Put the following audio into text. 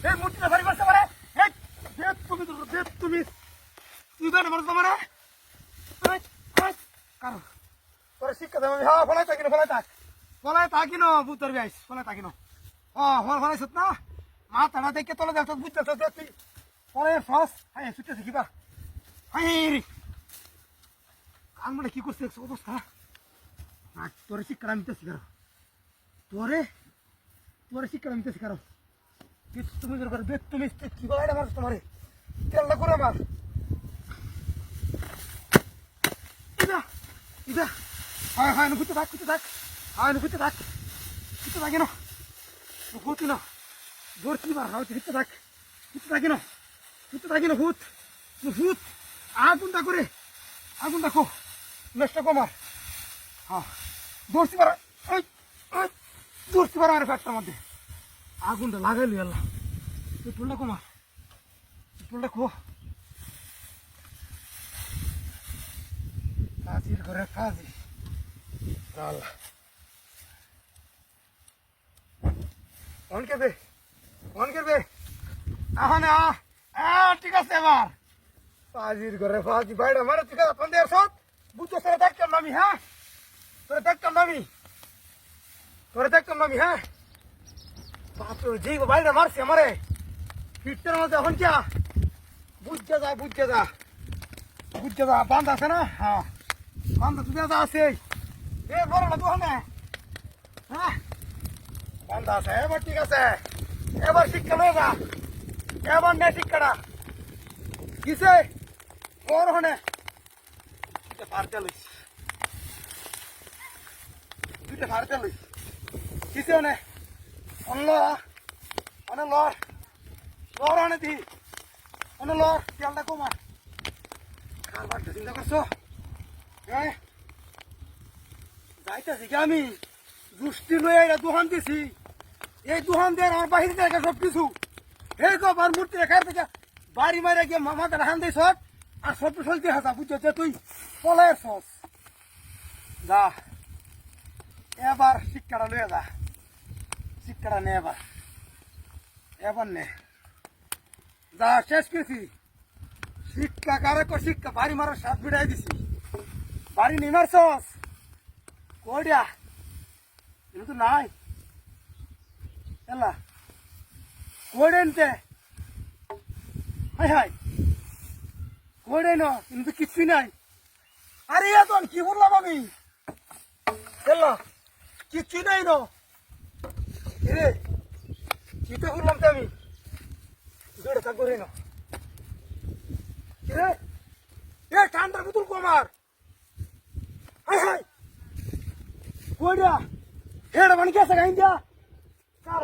এই মূর্তিটা ভারী করতে পারে তুমি তুমি তুই জানো মানুষ তোমার কারো তোর শিক্ষা দেবো হ্যাঁ ফলাই তাকিনো বুঝতে পারবি ফলাই তাকিনো ফলাইছ না মাথাটা দেখে তোলা যাচ্ছ বুঝতে তুই ফলে ফস হ্যাঁ ছুটতেছি কিবা হ্যাঁ রে কানমাটা কি করছে অবস্থা তোরে শিক্ষাটা নিতেছি কারো তোরে শিক্ষাটা নিতেছি কারো তুমি তুমি কি বলাই আমার তোমারে তেলটা করে আমার ইদা হয় ঘুরতে থাক ঘুরতে থাক কেন ভূত না ভর্তি বার হয় ঘুরতে থাকি না ভূত আগুনটা করে আগুনটা খো নেশটা কমার হ্যাঁ দৌড়তে পারা আর ফ্যাটটার মধ্যে আগুনটা লাগাইলি আল্লাহ পেট্রোলটা কমার পেট্রোলটা খো কাজির ঘরে কাজি আল্লাহ অন করবে আহানে ঠিক আছে এবার কাজির ঘরে কাজি বাইরে মারে ঠিক আছে ফোন দেওয়ার সব বুঝছো তোরা দেখতাম নামি হ্যাঁ তোরা দেখতাম নামি হ্যাঁ বাপরে যেই বাইরে মারছে আমারে ফিটটার মধ্যে এখন কে বুঝতে যা বান্ধ আছে না হ্যাঁ বান্ধ তুই আছে এ বড় না দোকানে হ্যাঁ বান্ধ আছে এবার ঠিক আছে এবার শিক্ষা লয়ে যা এবার নে শিক্ষাটা কিসে বড় হনে ফারতে লইস কিসে হনে অন্য লর হনে দি লর তেলটা কমা কারবার চিন্তা করছো হ্যাঁ যাইতেছি কি আমি দুষ্টি লয়ে এটা দোকান দিছি এই দোকান দিয়ে আমার বাহির থেকে সব কিছু এই কবার মূর্তি রেখার থেকে বাড়ি মারে গিয়ে মামাটা রাখান দিস আর সব চলতে হাসা বুঝছো তুই পলায়ের সস যা এবার শিক্ষাটা লয়ে যা শিক্ষাটা নে এবার নে যা শেষ করছি শিক্ষা কারক শিক্ষা বাড়ি মারার সাত বিড়াই দিছি বাড়ি নিমার সস কইডিয়া কিন্তু নাই এলা কইডেনতে হাই কইডেন কিন্তু কিছুই নাই আরে এখন কি বললাম আমি এলা কিছুই নাই নো রে কি তো বললাম তো আমি জোরে থাকবো রে না রে এ ঠান্ডার বোতল কমার হাই কইডিয়া হেড বানি কেসে গাইন দিয়া